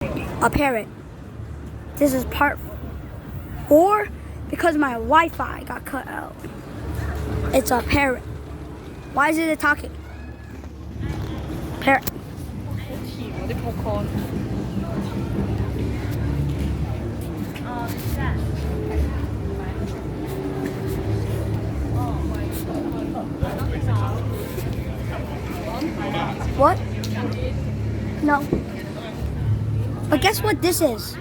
A parrot. This is part 4 because my Wi-Fi got cut out. It's a parrot. Why is it talking? Parrot. What? No. But guess what this is?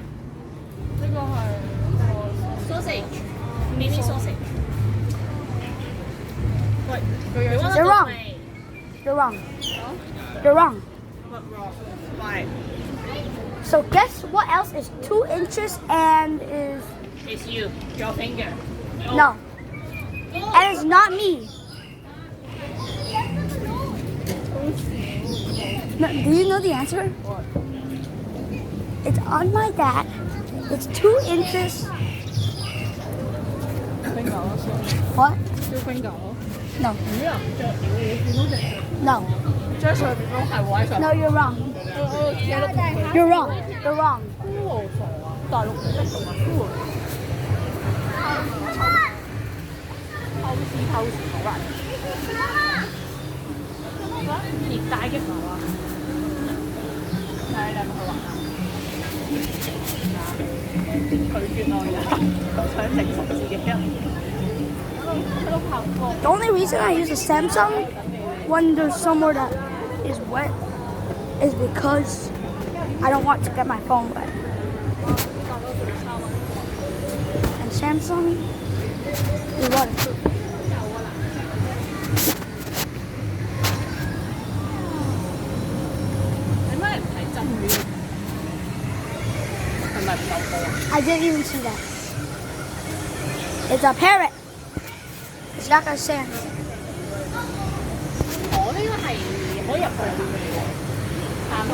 Sausage. Mini sausage. You're wrong. You're wrong. You're wrong. Why? So guess what else is 2 inches and is... It's you. Your finger. No. And it's not me. No, do you know the answer? What? It's on my dad. It's 2 inches. What? No. No. No, you're wrong. You're wrong. You're wrong. The only reason I use a Samsung when there's somewhere that is wet is because I don't want to get my phone wet. And Samsung is waterproof. I didn't even see that. It's a parrot. It's not gonna say anything. 我呢個係可以入去嘅，但係